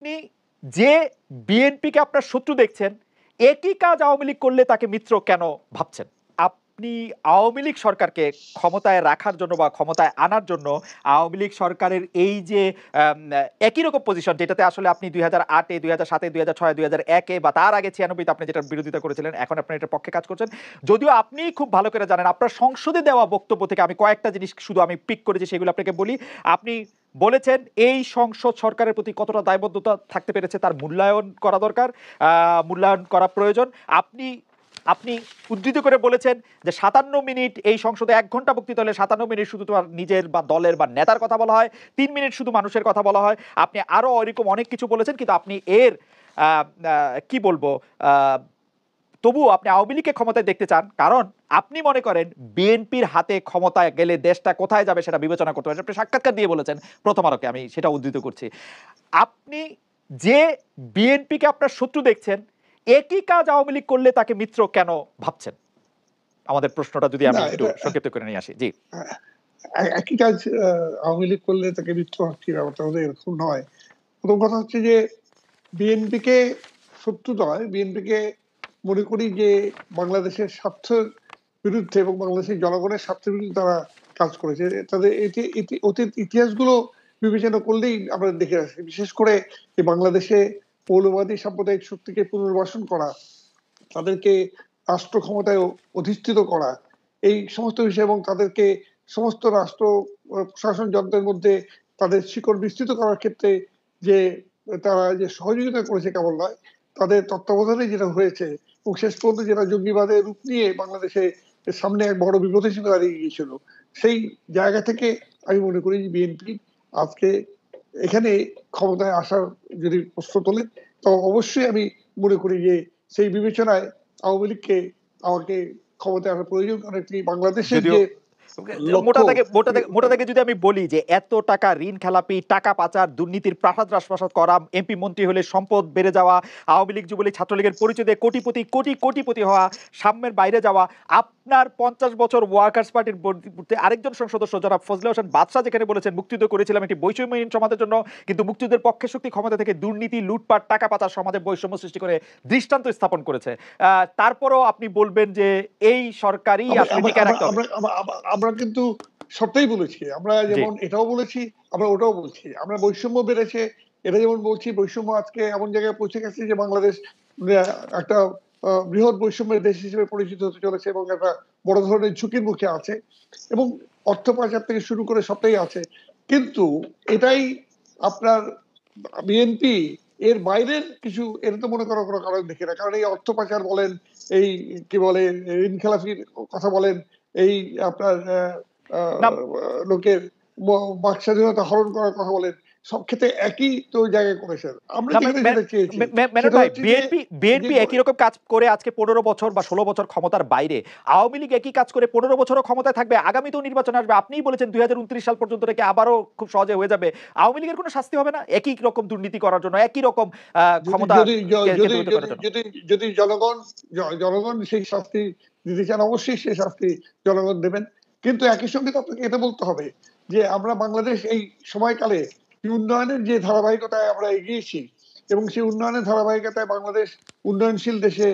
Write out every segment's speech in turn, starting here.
আপনি যে বিএনপিকে আপনার শত্রু দেখছেন, একই কাজ আওয়ামী লীগ করলে তাকে মিত্র কেন ভাবছেন? আপনি আওয়ামী লীগ সরকারকে ক্ষমতায় রাখার জন্য বা ক্ষমতায় আনার জন্য আওয়ামী লীগ সরকারের এই যে একই রকম পজিশন, যেটাতে আসলে আপনি 2008-এ, 2007-এ, 2006-এ, 2001-এ বা তার আগে 96-তে আপনি যেটার বিরোধিতা করেছিলেন, এখন আপনি এটার পক্ষে কাজ করছেন। যদিও আপনি খুব ভালো করে জানেন, আপনার সংসদে দেওয়া বক্তব্য থেকে আমি কয়েকটা জিনিস শুধু আমি পিক করেছি, সেগুলো আপনাকে বলি। আপনি বলেছেন এই সংসদ সরকারের প্রতি কতটা দায়বদ্ধতা থাকতে পেরেছে তার মূল্যায়ন করা দরকার, মূল্যায়ন করা প্রয়োজন। আপনি আপনি উদ্ধৃত করে বলেছেন যে 57 মিনিট এই সংসদে 1 ঘন্টা বক্তৃতা হলে 57 মিনিট শুধু তোমার নিজের বা দলের বা নেতার কথা বলা হয়, 3 মিনিট শুধু মানুষের কথা বলা হয়। আপনি আরো এরকম অনেক কিছু বলেছেন, কিন্তু আপনি এর কি বলবো, তবুও আপনি আওয়ামী লীগকে ক্ষমতায় দেখতে চান, কারণ আপনি মনে করেন বিএনপির হাতে ক্ষমতায় গেলে দেশটা কোথায় যাবে সেটা বিবেচনা করতে হবে। আপনি সাক্ষাৎকার দিয়ে বলেছেন প্রথম আলোকে, আমি সেটা উদ্ধৃত করছি। আপনি যে বিএনপিকে আপনার শত্রু দেখছেন, একই কাজ আওয়ামী লীগ করলে তাকে মিত্র কেন ভাবছেন? আমাদের প্রশ্নটা যদি আমি না, একটু এটা সংক্ষিপ্ত করে নিয়ে আসি। জি, একই কাজ আওয়ামী লীগ করলে তাকে মিত্র ভাবছি, ব্যাপারটা হলে এরকম নয়। প্রথম কথা হচ্ছে যে বিএনপিকে শত্রু নয়, বিএনপিকে মনে করি যে বাংলাদেশের স্বার্থের বিরুদ্ধে এবং বাংলাদেশের জনগণের স্বার্থের বিরুদ্ধে তারা কাজ করেছে। তাদের অতীত ইতিহাসগুলো বিবেচনা করলেই আমরা দেখে আসি, বিশেষ করে যে বাংলাদেশে মৌলবাদী সাম্প্রদায়িক শক্তিকে পুনর্বাসন করা, তাদেরকে রাষ্ট্র ক্ষমতায় অধিষ্ঠিত করা, এই সমস্ত বিষয় এবং তাদেরকে সমস্ত রাষ্ট্র প্রশাসন যন্ত্রের মধ্যে তাদের শিকড় বিস্তৃত করার ক্ষেত্রে যে তারা যে সহযোগিতা করেছে কেবল নয়, তাদের তত্ত্বাবধানে যেটা হয়েছে এবং শেষ পর্যন্ত যেটা জঙ্গিবাদের রূপ নিয়ে বাংলাদেশে সামনে এক বড় বিপদ হিসেবে দাঁড়িয়ে গিয়েছিল, সেই জায়গা থেকে আমি মনে করি যে বিএনপি আজকে এখানে ক্ষমতায় আসার যদি প্রশ্ন তোলেন, তো অবশ্যই আমি মনে করি যে সেই বিবেচনায় আওয়ামী লীগকে আমাকে ক্ষমতায় আনার প্রয়োজন। কারণ একটি বাংলাদেশের যদিও যে মোটা দাগে যদি আমি বলি যে এত টাকা ঋণ খেলাপি, টাকা পাচার, দুর্নীতির প্রাসাদ রাজপ্রাসাদ করা, এমপি মন্ত্রী হলে সম্পদ বেড়ে যাওয়া, আওয়ামী লীগ যুবলীগ ছাত্রলীগের পরিচয় দিয়ে কোটিপতি হওয়া, সাম্যের বাইরে যাওয়া, আপনার 50 বছর ওয়ার্কার্স পার্টির আরেকজন সদস্য যারা ফজলে হোসেন বাদশা যেখানে বলেছেন মুক্তিযুদ্ধ করেছিলাম একটি বৈষম্যহীন সমাজের জন্য, কিন্তু মুক্তিযুদ্ধের পক্ষে শক্তি ক্ষমতা থেকে দুর্নীতি, লুটপাট, টাকা পাচার সমাজে বৈষম্য সৃষ্টি করে দৃষ্টান্ত স্থাপন করেছে। তারপরও আপনি বলবেন যে এই সরকারই আসলে টিকায় রাখতে হবে। আমরা কিন্তু সবটাই বলেছি, আমরা জি, যেমন এটাও বলেছি, আমরা ওটাও বলছি। আমরা বৈষম্য বেড়েছে এটা যেমন বলছি, বৈষম্য আজকে এমন জায়গায় পৌঁছে গেছে যে বাংলাদেশ একটা বৃহৎ বৈষম্যের দেশ হিসেবে পরিচিত হতে চলেছে এবং একটা বড় ধরনের ঝুঁকির মুখে আছে এবং অর্থ পাচার থেকে শুরু করে সবটাই আছে। কিন্তু এটাই আপনার বিএনপি এর বাইরের কিছু, এটা তো মনে করো কোনো কারণ দেখে না। কারণ এই অর্থ পাচার বলেন, এই কি বলে ঋণ খেলাপির কথা বলেন, এই আপনার না লোকের বাক স্বাধীনতা হরণ করার কথা বলেন, সব ক্ষেত্রে একই তো জায়গায় করেছেন। আমরা যেখানে যেটা চেয়েছি মেনন সেটা ভাই, হচ্ছে যে বিএনপি একই রকম কাজ করে আজকে 15 বছর বা 16 বছর ক্ষমতার বাইরে, আওয়ামী লীগ একই কাজ করে 15 বছরও ক্ষমতায় থাকবে, আগামীতেও নির্বাচন আসবে। আপনিই বলেছেন 2029 সাল পর্যন্ত নাকি আবারও খুব সহজে হয়ে যাবে। আওয়ামী লীগের কোনো শাস্তি হবে না একই রকম দুর্নীতি করার জন্য, একই রকম যদি ক্ষমতা যদি যদি কেন্দ্রীভূত করার জন্য? যদি যদি জনগণ সেই শাস্তি দিতে চান, অবশ্যই সেই শাস্তি জনগণ দেবেন। কিন্তু একই সঙ্গে তো আপনাকে এটা বলতে হবে যে আমরা বাংলাদেশ এই সময়কালে উন্নয়নের যে ধারাবাহিকতায় আমরা এগিয়েছি এবং সেই উন্নয়নের ধারাবাহিকতায় বাংলাদেশ উন্নয়নশীল দেশে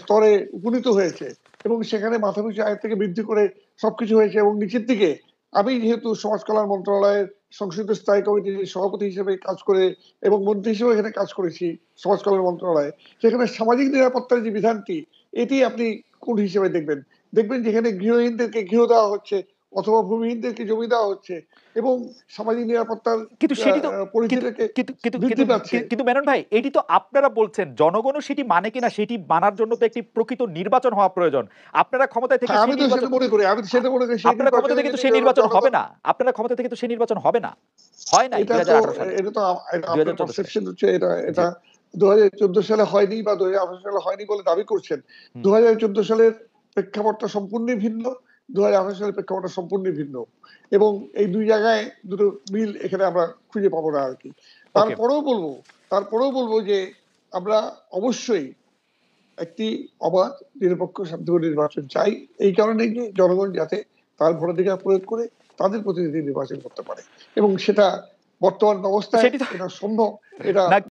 স্তরে উপনীত হয়েছে এবং সেখানে মাথাপিছু আয়ের থেকে বৃদ্ধি করে সবকিছু হয়েছে এবং নিচের দিকে আমি যেহেতু সমাজ কল্যাণ মন্ত্রণালয়ের সংসদীয় স্থায়ী কমিটির সভাপতি হিসেবে কাজ করে এবং মন্ত্রী হিসেবে এখানে কাজ করেছি সমাজ কল্যাণ মন্ত্রণালয়ে, সেখানে সামাজিক নিরাপত্তার যে বিধানটি, এটি আপনি কোন হিসেবে দেখবেন? দেখবেন যেখানে গৃহহীনদেরকে গৃহ দেওয়া হচ্ছে অথবা ভূমিহীনদেরকে জমি দেওয়া হচ্ছে এবং সামাজিক নিরাপত্তার কিন্তু সেটি তো পরিধিটাকে বৃদ্ধি পাচ্ছে। কিন্তু মেনন ভাই, এটি তো আপনারা বলছেন, জনগণও সেটি মানে কিনা সেটি মানার জন্য তো একটি প্রকৃত নির্বাচন হওয়া প্রয়োজন। আপনারা ক্ষমতায় থেকে হ্যাঁ, সেই নির্বাচন, আমি সেটা মনে করি সেই আপনারা ক্ষমতা নির্বাচনে থেকে তো যদি সেই নির্বাচন হবে জনগণ, না, আপনারা ক্ষমতা থেকে তো সেই নির্বাচন হবে না, হয় নাই এটা তো 2018 সালে, এটা তো আপনার 2014 সালে। পারসেপশন হচ্ছে এটা জি, এটা 2014 সালে হয়নি বা 2018 সালে হয়নি বলে দাবি করছেন। 2014 সালের প্রেক্ষাপটটা সম্পূর্ণই ভিন্ন, 2018 সালের প্রেক্ষাপটটা সম্পূর্ণই ভিন্ন এবং এই দুই জায়গায় দুটো মিল এখানে আমরা খুঁজে পাবো না আর কি। ওকে, তারপরেও বলবো যে আমরা অবশ্যই একটি অবাধ, নিরপেক্ষ, শান্তিপূর্ণ নির্বাচন চাই। এই কারণেই যে জনগণ যাতে তার ভোটাধিকার প্রয়োগ করে তাদের প্রতিনিধি নির্বাচন করতে পারে এবং সেটা বর্তমান ব্যবস্থায় সেটি তো এটা সম্ভব। এটা না